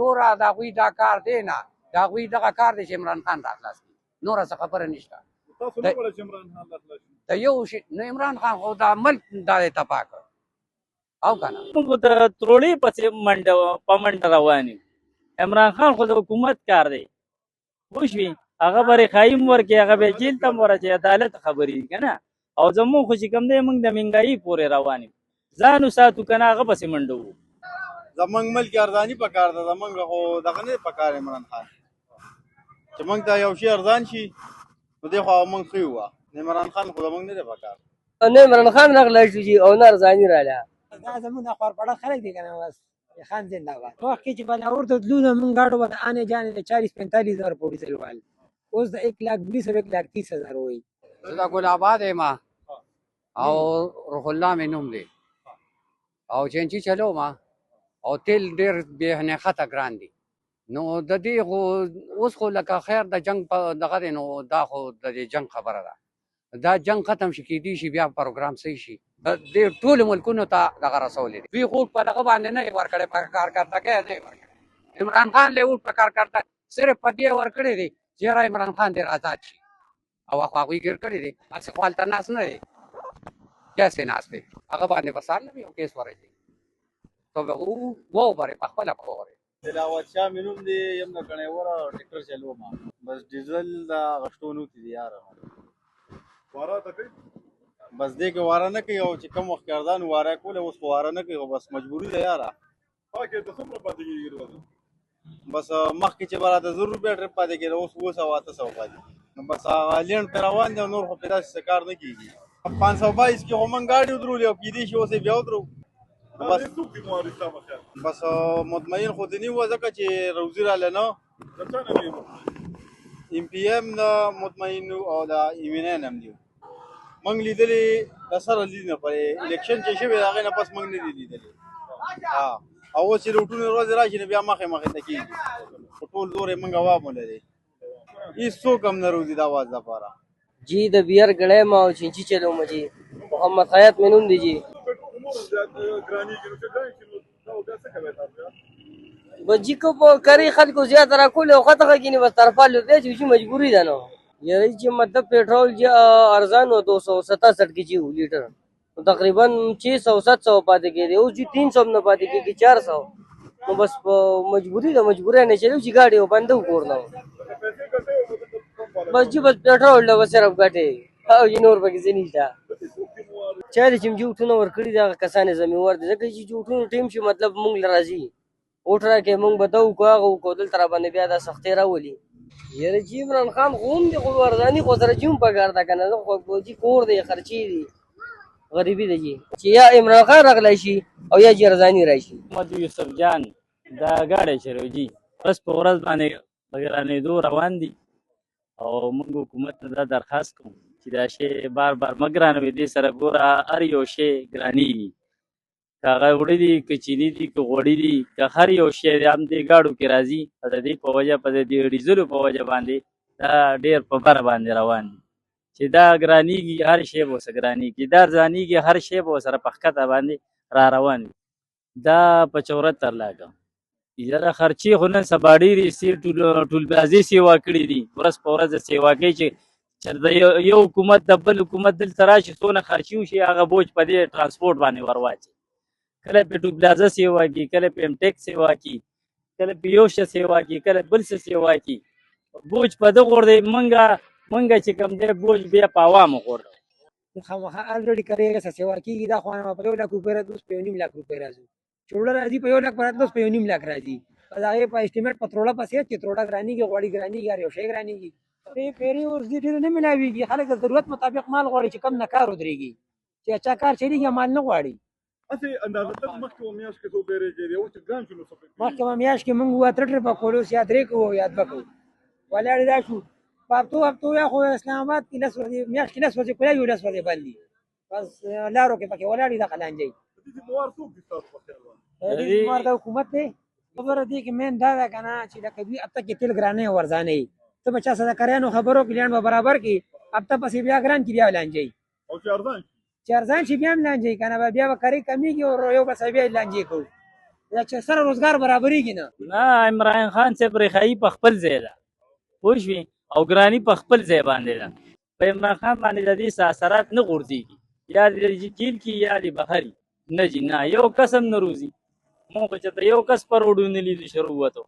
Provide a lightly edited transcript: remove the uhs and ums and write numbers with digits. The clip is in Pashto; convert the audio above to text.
وروره د هغوی دا کار دی نه د هغوی دغه کار دی چې عمران خان راخلاص کړي نوره څه خبره نشته تاسو نه غواړئ چې عمران خان راخلاص شي د یو شي نو عمران خان خو دا ملک دا دی تباه کړ او که نه موږ د تروړې پسې په منډه روان یو عمران خان خو د حکومت کار دی پوه شوې هغه به رخایي هم ورکړي هغه به جیل ته هم ورچوي عدالت خبرې دي که نه او زمونږ خو چې کوم دی موږ د مهنګایي پورې روان یو ځان وساتو که نه هغه پسې منډه وو زمونږ ملک ارزاني پکار ده زمونږ خو دغه نه پکار عمران خان چې موږ ته یو شي ارزان شي نو دی خو موږ ښه وو عمران خان خو زمونږ نه دی پکار نه عمران خان راغلی شو چې او نه ارزاني راله دا زمونږ د خوارپړه خلک دي که نه بس خان زنده باد په وخت کې چې بلاور ته تلو نو موږ ګاډو به د آنې جانې د 40-45,000 پورې تلوال اوس د 1,20,000 وایي زه د ګل آباد یم او روح الله مې نوم دی او چینچي چلوم او تیل ډېر بې نښته ګران دي نو د دې خو اوس خو لکه خیر د جنګ په دغه دی نو دا خو د دې جنګ خبره ده دا جنګ ختم شي کېدی شي بیا پروګرام صحیح شي دې ټولو ملکونو ته دغه رسولی دي دوی خو په دغه باندې نه یې ورکړی په کارکردګۍ نه یې ورکړی عمران خان له اوټ په کارکرده صرف په دې ورکړی دی چې یاره عمران خان ډېر آزاد شي او هغوی ګیر کړی دی هسې خو هلته ناست نه دی داسې ناست دی هغه باندې به سهار نه وي یو کیس ورځي تو به ووبرې په خپله به وورې دلاور شاه مې نوم دی یم د کڼیوره ټکټر چلوم بس ډیزل د غشتو نوتې دي یاره واره ته کوي بس دې کې واره نه کوي او چې کوم وخت کردان واره کوله اوس خو واره نه کوي خو بس مجبوري ده یاره پاکې ته څومره پاتې کېږي روزه بس مخکې چې به راته 100 روپۍ ټرپ پاتې کېده اوس 200-800 پاتې نو بس هغه لینډ پرې روان دی او نور خو پرې داسې څه کار نه کېږي 522 کې خو موږ ګاډي ودرولې او کېدای شي اوس یې بیا ودرو بس څوک دي معارض صاحب خیر بس مطمئن خو دې نه وه ځکه چې روزي راله نه د چا نه وي ایم پی ایم د مطمئن او د ایوینین هم دي موږ لیدلې د سره لید نه پرې الیکشن چې شوی د هغې نه پس موږ نه دي لیدلې او اوس چې روټونې ورځې راشي نو بیا مخې مخې ته کېږي خو ټول زور یې موږ عوام ولري هېڅوک هم نه روزي د اواز لپاره جی د بیر ګړی ما او چینچي چلوم جی محمد خیاط مې نوم دی جی عمر زیات ګرانېږي نو چې ګرانې شي نو دا بیا څه کوئ تاسو بس جی کو په کري خلکو زیاته راکولې او ښه کېني بس طرفه لوبیا چې مجبوري ده نو یاره چې مطلب پیټرول جی ارزان و 267 کې جی لیټر تقریبا 600-700 پاتې کېدی اوس جی 300 نه پاتې کېږي 400 نو بس په مجبوري ده مجبوري نه چلو چې ګاډي بنده وکړ نو بس جی بس پیټرول له صرف ګټې او جی نور پکې څه نشته چا چې جوټونه ورکړي دا کسانې زمیوار دي ځکه چې جوټونو ټیم شي مطلب مونږ راځي اوټ راکې مونږ به دا وکړو هغه وکړو دلته راباندې بیا دا سختۍ راولي یاره چې عمران خان خو هم دی خو ارزاني خو سره چې هم پکار ده که نه خو جي کور دی خرچې دي غریبي ده جي چې یا عمران خان راغلی شي او یا جي ارزاني راشي محمد یوسف جان دا ګاډی چلوي جي بس په ورځ باندې په ګرانېدو روان دي او موږ حکومت ته دا درخواست کوو چې دا شی بار بار مه ګرانوي دې سره ګوره هر یو شی ګرانېږي که هغه وړه دي که چیني دي که غوړي دي که هر یو شی هم دې ګاډو کې راځي د دې په وجه په دې ډیزلو په وجه باندې دا ډېر په بر باندې روان دي چې دا ګرانېږي هر شی به ورسره ګرانېږي دا ارزانېږي هر شی به ورسره په ښکته باندې را روان وي دا په 74 لاکه یاره خرچې خو نن سبا ډېرې ټول بازي سیوا کړي دي ورځ په ورځ سیوا کوي چې د یو حکومت د بل حکومت دلته راشي څونه خرچي وشي هغه بوج په دې ټرانسپورټ باندې ورواچي کله په ټو پلازا سیوا کي کله په ایم ټیک سیوا کي کله په یو څه سیوا کي کله بل څه سیوا کي بوج په دغه ور دی منګه چې کوم دی بوج بیا په عوامو غوړ خامخا الریډي کریږي څه سیوا کېږي دا خو په 1 لک روپۍ راځي په 1.5 لک روپۍ راځي چوړه راځي په 1 لک راتلو په 1.5 لک راځي دا یې په اسټیمیټ په تروړه پسې چې تروړه ګرانېږي غوړي ګرانېږي یو شی ګرانېږي پیری ورځي ډېر نه ملاويږي خلک د ضرورت مطابق مال غواړي چې کم نه کار ودرېږي چې چا کار چلیږي مال نه غواړي اسی اندازه تک مخکې میاش کې څو پیری چې یو چې ګران شنو څه مخکې میاش کې موږ واتر په کولوس یا درې کو یا دبکو ولاړ دا شو پاپتو یا خو اسلام آباد کې لس ورځې میاش کې لس ورځې کولای یو لس ورځې باندې بس لارو کې پکې ولاړ دا قلانجي دې موار څوک دي تاسو په خیال دې موار د حکومت دی خبره دې کې مین دا ده کنه چې د کبي اب تک تل ګرانې ورزانې ته بچا سره کریانو خبرو کې لاند برابر کې اب ته پسې بیا ګران کې بیا لانجي او چارزان چې ارزان شي بیا هم لانجې کنه بیا به کرې کمیږي او یو بس بیا لانجې کوو دا چې سره روزګار برابرېږي نه. نه عمران خان صاحب رخایي په خپل ځای ده پوه شوې او ګراني په خپل ځای باندې ده په عمران خان باندې د دې اثرات نه غورځېږي یا د جیل کې یا د بهري نه جي نه یو کس هم نه روزي مونږ خو چې ته یو کس پر روډو نه لیدو شروع وته